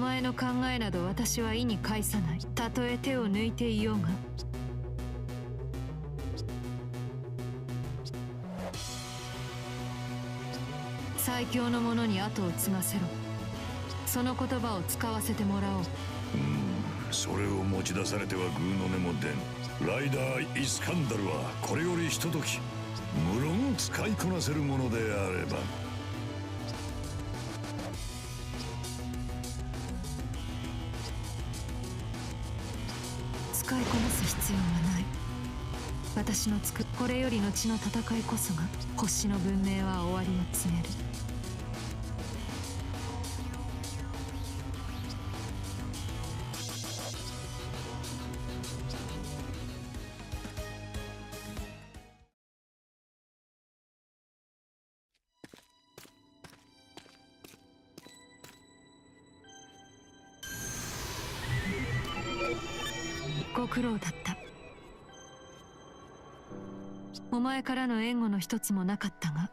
前の考えなど私は意に介さない。たとえ手を抜いていようが。最強の者に後を継がせろ。その言葉を使わせてもらおう。それを持ち出されてはグーの音も出ん。ライダー・イスカンダルはこれよりひととき無論使いこなせるものであれば。使いこなす必要はない。私のこれより後の戦いこそが星の文明は終わりを告げる。ご苦労だった。お前からの援護の一つもなかったが、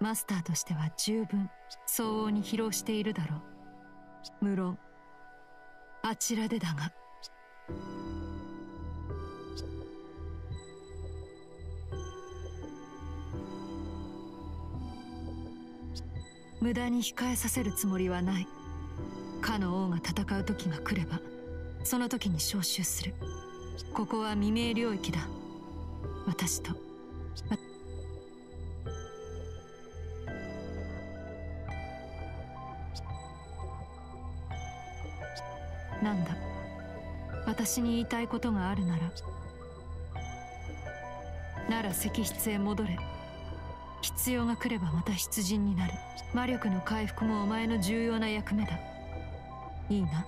マスターとしては十分相応に疲労しているだろう。無論あちらでだが。無駄に控えさせるつもりはない。かの王が戦う時が来ればその時に召集する。ここは未明領域だ。私となんだ。私に言いたいことがあるなら石室へ戻れ。必要が来ればまた出陣になる。魔力の回復もお前の重要な役目だ。いいな。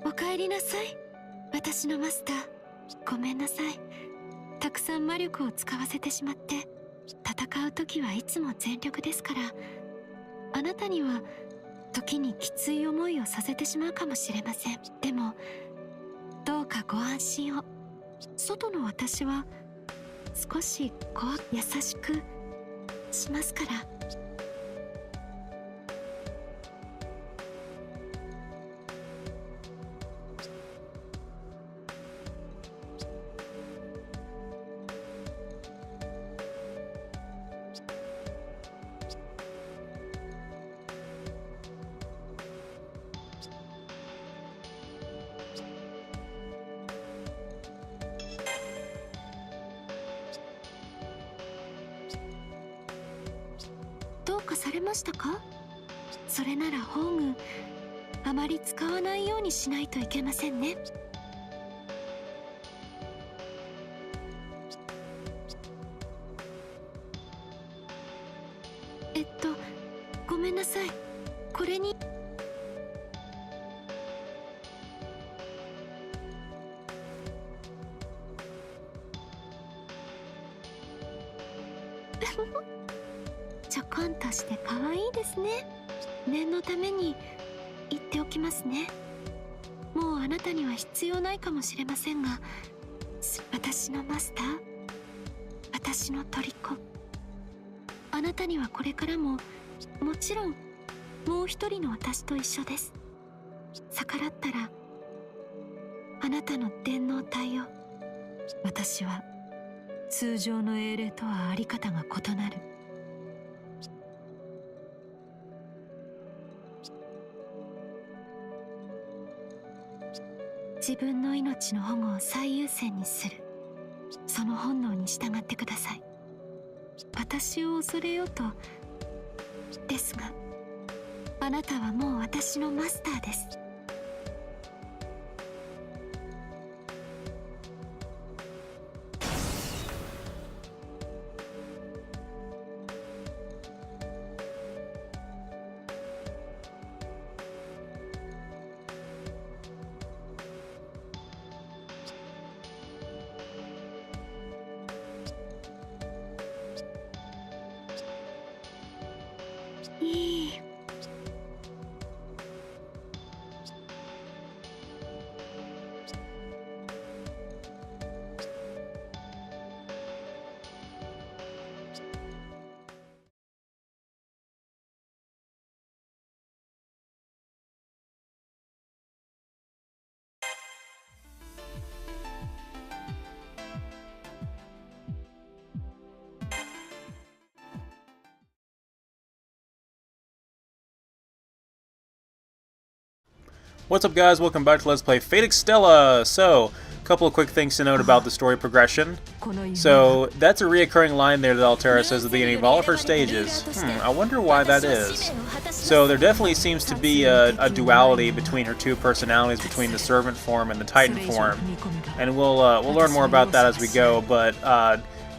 お帰りなさい、私のマスター。ごめんなさい。たくさん魔力を使わせてしまって。戦う時はいつも全力ですから、あなたには時にきつい思いをさせてしまうかもしれません。でもどうかご安心を。外の私は少し優しくしますから。どうかされましたか？それなら宝具あまり使わないようにしないといけませんね。ごめんなさい。これにちょこんとして可愛いですね。念のために言っておきますね。もうあなたには必要ないかもしれませんが、私のマスター、私の虜、あなたにはこれからももちろんもう一人の私と一緒です。逆らったらあなたの電脳体を。私は通常の英霊とはあり方が異なる。自分の命の保護を最優先にする、その本能に従ってください。私を恐れようとですが、あなたはもう私のマスターです。What's up, guys? Welcome back to Let's Play Fate Extella! So, a couple of quick things to note about the story progression. So, that's a reoccurring line there that Altera says at the beginning of all of her stages. I wonder why that is. So, there definitely seems to be a duality between her two personalities, between the servant form and the titan form. And we'll learn more about that as we go, but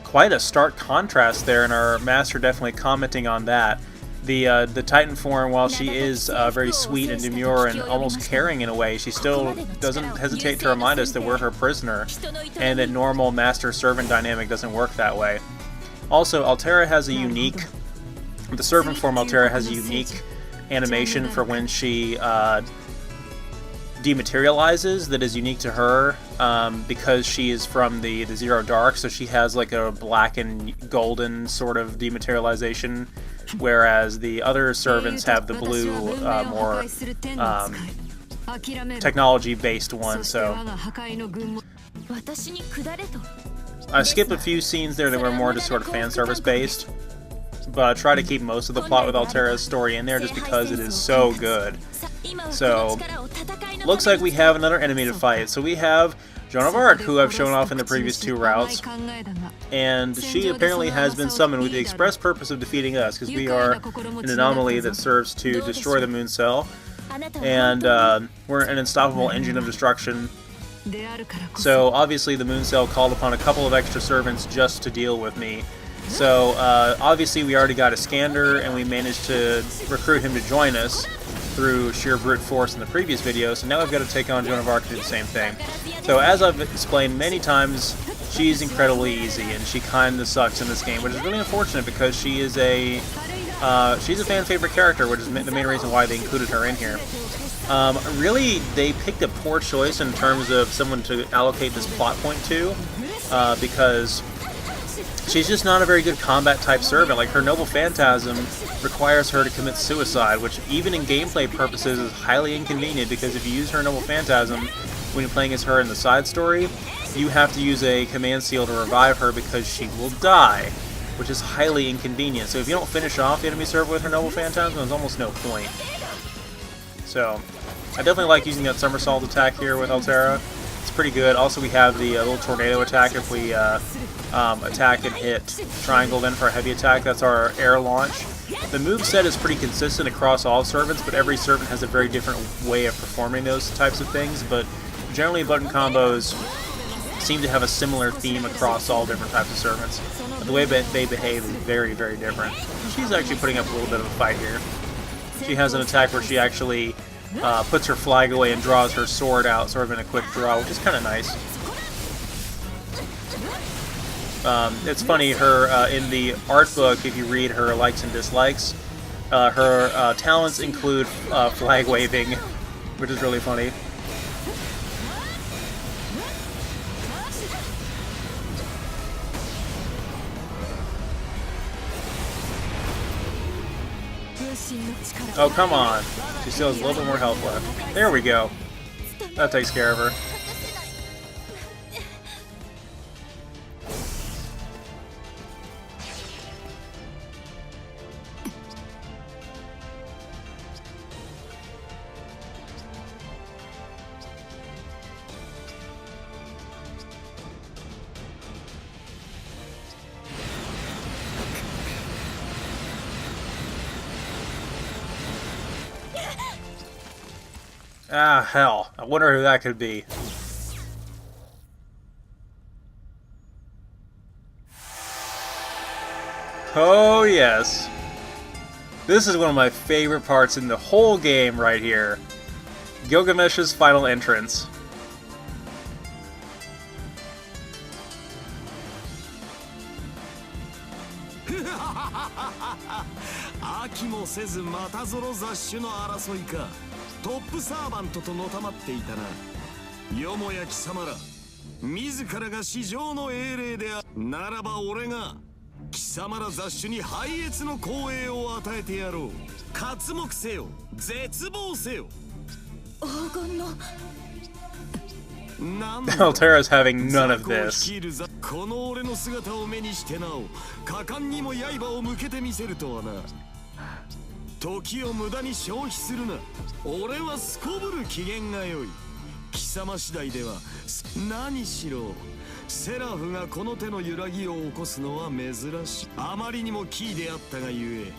quite a stark contrast there, and our master definitely commenting on that. The Titan form, while she is very sweet and demure and almost caring in a way, she still doesn't hesitate to remind us that we're her prisoner, and that normal master-servant dynamic doesn't work that way. Also, Altera has a unique... The servant form Altera has a unique animation for when she dematerializes that is unique to her, because she is from the Zero Dark, so she has like a black and golden sort of dematerialization, whereas the other servants have the blue, more technology-based one. So I skipped a few scenes there that were more just sort of fan service based, but I try to keep most of the plot with Altera's story in there just because it is so good. So looks like we have another enemy to fight. So we have Joan of Arc, who I've shown off in the previous two routes, and she apparently has been summoned with the express purpose of defeating us, because we are an anomaly that serves to destroy the moon cell, and we're an unstoppable engine of destruction. So obviously the moon cell called upon a couple of extra servants just to deal with me. So obviously we already got a Scander, and we managed to recruit him to join us through sheer brute force in the previous video, so now we've got to take on Joan of Arc to do the same thing. So as I've explained many times, she's incredibly easy, and she kind of sucks in this game, which is really unfortunate because she is she's a fan favorite character, which is the main reason why they included her in here. Really, they picked a poor choice in terms of someone to allocate this plot point to, because she's just not a very good combat type servant. Like, her Noble Phantasm requires her to commit suicide, which even in gameplay purposes is highly inconvenient, because if you use her Noble Phantasm when you're playing as her in the side story, you have to use a command seal to revive her because she will die, which is highly inconvenient. So if you don't finish off the enemy servant with her Noble Phantasm, there's almost no point. So I definitely like using that somersault attack here with Altera. It's pretty good. Also, we have the little tornado attack if we attack and hit triangle then for a heavy attack. That's our air launch. The moveset is pretty consistent across all servants, but every servant has a very different way of performing those types of things. But generally, button combos seem to have a similar theme across all different types of servants. But the way they behave is very, very different. She's actually putting up a little bit of a fight here. She has an attack where she actually puts her flag away and draws her sword out, sort of in a quick draw, which is kind of nice. It's funny, her in the art book, if you read her likes and dislikes, her talents include flag waving, which is really funny. Oh, come on. She still has a little bit more health left. There we go. That takes care of her. Ah, hell. I wonder who that could be. Oh, yes. This is one of my favorite parts in the whole game right here. Gilgamesh's final entrance. Altera's having none of this. 時を無駄に消費するな。俺はすこぶる機嫌が良い。貴様次第では何しろセラフがこの手の揺らぎを起こすのは珍しい。あまりにもキーであったがゆえ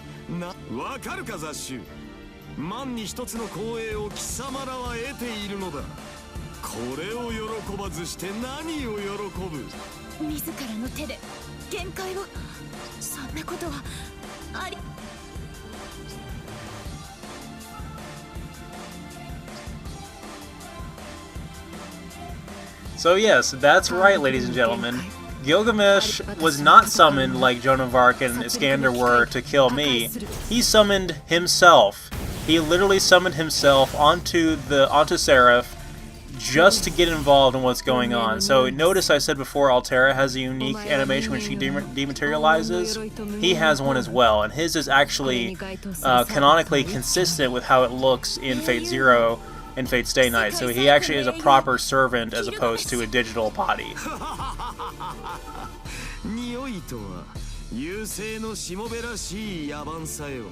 わかるか雑種。万に一つの光栄を貴様らは得ているのだ。これを喜ばずして何を喜ぶ。自らの手で限界を。そんなことはあり。So yes, that's right, ladies and gentlemen. Gilgamesh was not summoned like Joan of Arc and Iskander were to kill me. He summoned himself. He literally summoned himself onto Seraph just to get involved in what's going on. So notice I said before Altera has a unique animation when she dematerializes. He has one as well, and his is actually canonically consistent with how it looks in Fate Zero and Fate Stay Night. So he actually is a proper servant as opposed to a digital body. 匂いとは優勢のしもべらしい野蛮さよ。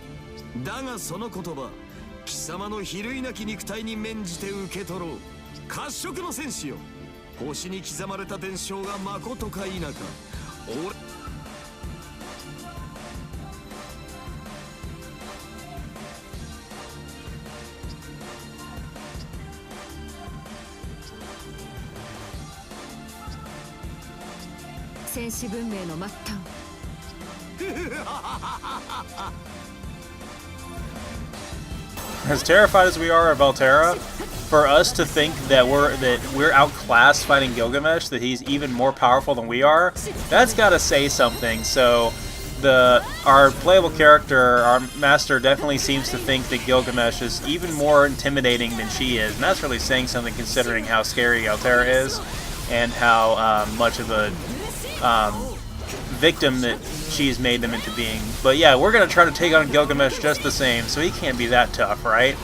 だがその言葉、貴様の比類なき肉体に免じて受け取ろう。褐色の戦士よ。星に刻まれた伝承がまことか否か。俺戦士文明の末端。As terrified as we are of Altera, for us to think that we're outclassed fighting Gilgamesh, that he's even more powerful than we are, that's gotta say something. So our playable character, our master, definitely seems to think that Gilgamesh is even more intimidating than she is, and that's really saying something considering how scary Altera is and how much of a victim that she's made them into being. But yeah, we're gonna try to take on Gilgamesh just the same, so he can't be that tough, right?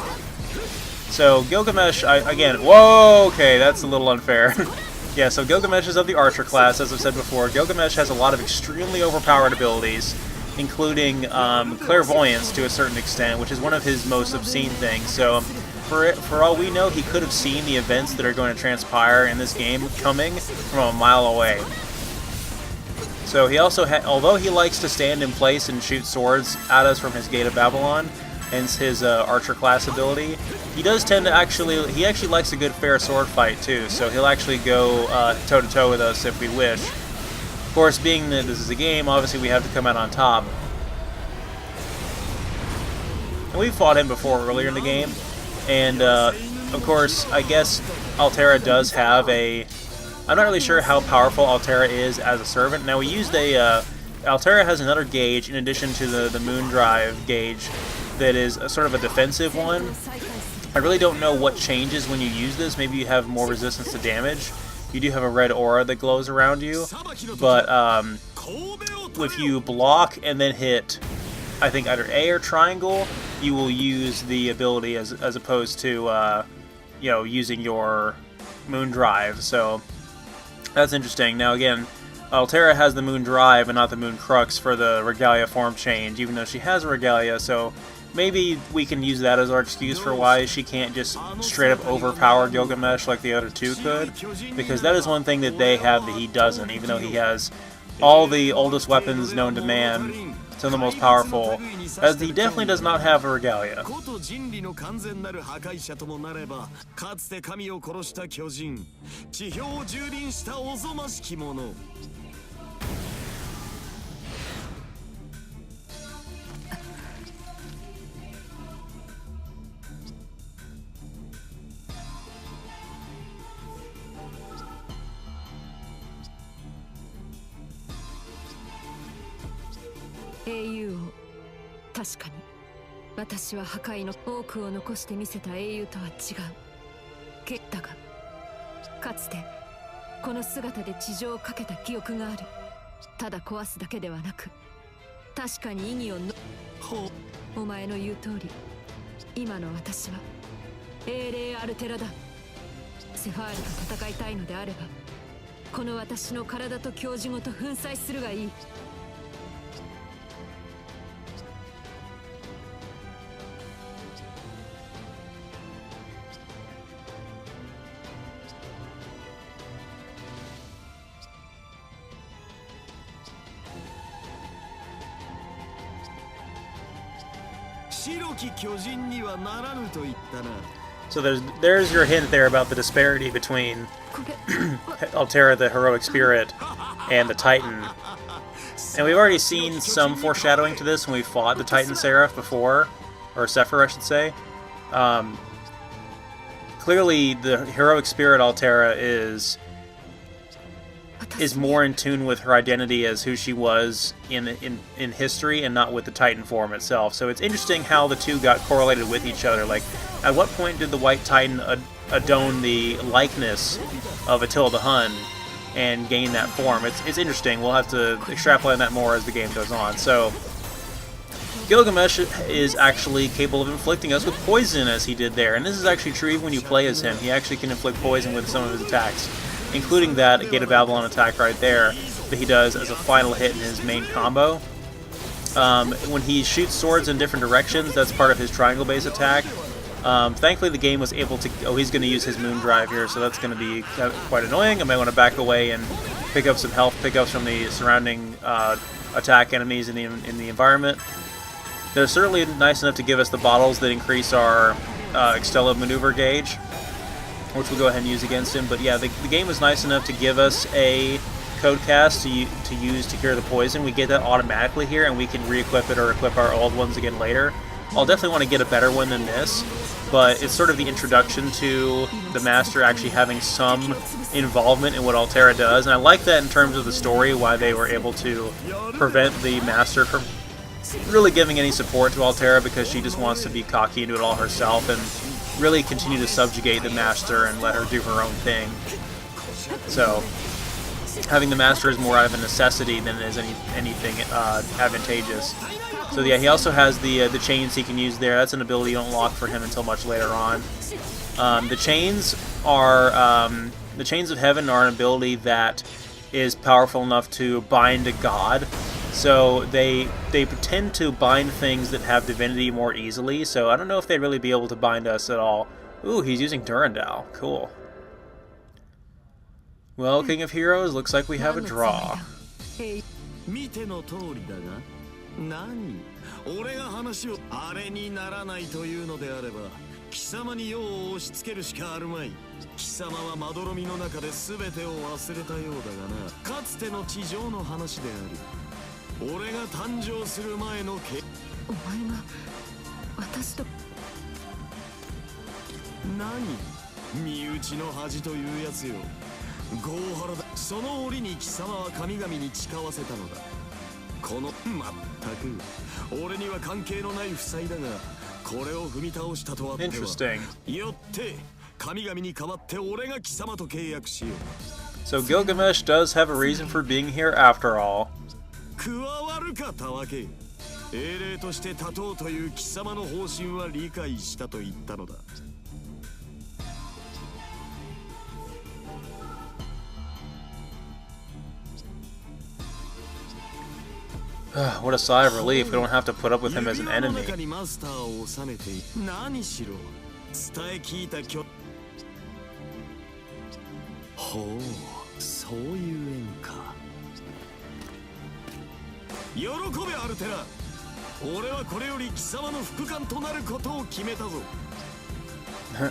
So Gilgamesh, again, whoa, okay, that's a little unfair. Yeah, so Gilgamesh is of the Archer class, as I've said before. Gilgamesh has a lot of extremely overpowered abilities, including clairvoyance to a certain extent, which is one of his most obscene things. So for all we know, he could have seen the events that are going to transpire in this game coming from a mile away. So he also, although he likes to stand in place and shoot swords at us from his Gate of Babylon, hence his Archer class ability, he does tend to he actually likes a good fair sword fight too, so he'll actually go toe-to-toe with us if we wish. Of course, being that this is a game, obviously we have to come out on top. And we fought him before earlier in the game, and of course, I guess Altera does have a... I'm not really sure how powerful Altera is as a servant. Now, we used Altera has another gauge in addition to the Moon Drive gauge that is sort of a defensive one. I really don't know what changes when you use this. Maybe you have more resistance to damage. You do have a red aura that glows around you. But if you block and then hit, I think, either A or triangle, you will use the ability as opposed to, using your Moon Drive. So that's interesting. Now, again, Altera has the Moon Drive and not the Moon Crux for the Regalia form change, even though she has a Regalia, so maybe we can use that as our excuse for why she can't just straight up overpower Gilgamesh like the other two could, because that is one thing that they have that he doesn't, even though he has all the oldest weapons known to man, some of the most powerful, as he definitely does not have a Regalia. AU を確かに私は破壊の多くを残してみせた英雄とは違うだがかつてこの姿で地上をかけた記憶がある。ただ壊すだけではなく確かに意義をお前の言う通り今の私は英霊アルテラだ。セファールと戦いたいのであればこの私の体と教授ごと粉砕するがいい。So there's your hint there about the disparity between Altera, the heroic spirit, and the Titan. And we've already seen some foreshadowing to this when we fought the Titan Seraph before, or Sephiroth, I should say. Clearly, the heroic spirit Altera is more in tune with her identity as who she was in history, and not with the Titan form itself. So it's interesting how the two got correlated with each other. Like, at what point did the White Titan adorn the likeness of Attila the Hun and gain that form? It's interesting. We'll have to extrapolate that more as the game goes on. So Gilgamesh is actually capable of inflicting us with poison, as he did there, and this is actually true even when you play as him. He actually can inflict poison with some of his attacks, including that Gate of Babylon attack right there that he does as a final hit in his main combo. When he shoots swords in different directions, that's part of his triangle base attack. Thankfully the game was able to... Oh, he's going to use his moon drive here, so that's going to be quite annoying. I might want to back away and pick up some health pickups from the surrounding attack enemies in the environment. They're certainly nice enough to give us the bottles that increase our Extella maneuver gauge, which we'll go ahead and use against him. But yeah, the game was nice enough to give us a code cast to use to cure the poison. We get that automatically here, and we can re-equip it or equip our old ones again later. I'll definitely want to get a better one than this, but it's sort of the introduction to the Master actually having some involvement in what Altera does, and I like that in terms of the story, why they were able to prevent the Master from really giving any support to Altera, because she just wants to be cocky and do it all herself, and really continue to subjugate the Master and let her do her own thing. So having the Master is more out of a necessity than it is anything advantageous. So yeah, he also has the chains he can use there. That's an ability you don't unlock for him until much later on. The chains of heaven are an ability that is powerful enough to bind a god. So they tend to bind things that have divinity more easily. So I don't know if they'd really be able to bind us at all. Ooh, he's using Durandal. Cool. Well, King of Heroes, looks like we have a draw. 何俺が話をあれにならないというのであれば貴様に用を押し付けるしかあるまい貴様はまどろみの中で全てを忘れたようだがなかつての地上の話である俺が誕生する前のお前が私と何身内の恥というやつよゴーハラだその折に貴様は神々に誓わせたのだこのまったく俺には関係のない負債だがこれを踏み倒したとはよって神々に代わって俺が貴様と契約しよう So Gilgamesh does have a reason for being here after all. 加わるかたわけ英霊として立とうという貴様の方針は理解したと言ったのだ What a sigh of relief. We don't have to put up with him as an enemy.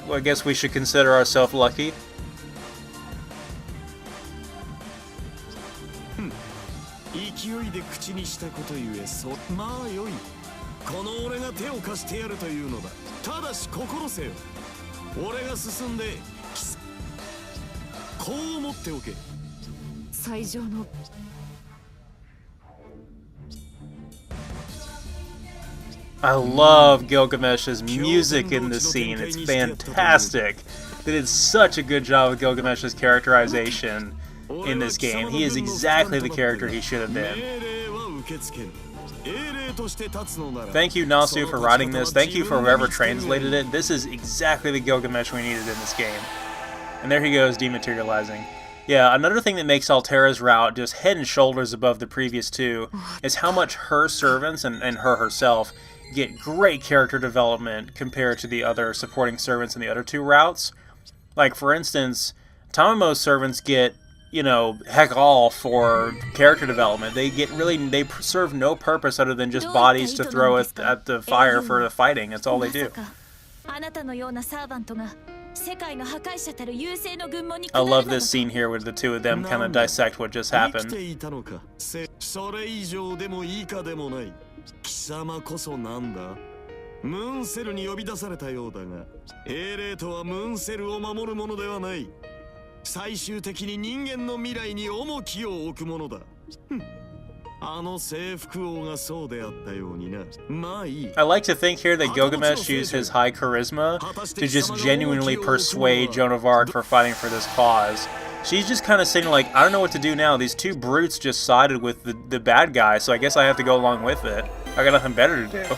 Well, I guess we should consider ourselves lucky. 勢いで口にしたことゆえまあよいこの俺が手を貸してやるというのだただし心せよ俺が進んでこう思っておけ最上の I love Gilgamesh's music in this scene. It's fantastic. They did such a good job with Gilgamesh's characterization in this game. He is exactly the character he should have been. Thank you, Nasu, for writing this. Thank you for whoever translated it. This is exactly the Gilgamesh we needed in this game. And there he goes, dematerializing. Yeah, another thing that makes Altera's route just head and shoulders above the previous two is how much her servants and her herself get great character development compared to the other supporting servants in the other two routes. Like, for instance, Tamamo's servants get you know, heck all for character development. They serve no purpose other than just bodies to throw at the fire for the fighting. That's all they do. I love this scene here where the two of them kind of dissect what just happened. ムーンセルに呼び出されたようだが、英霊とはムーンセルを守るものではない。最終的に人間の未来に重きを置くものだ。あの征服王がそうであったようにな。まあいい。I like to think here that Gilgamesh used his high charisma to just genuinely persuade Joan of Arc for fighting for this cause. She's just kind of saying, like, I don't know what to do now. These two brutes just sided with the bad guy, so I guess I have to go along with it. I got nothing better to do.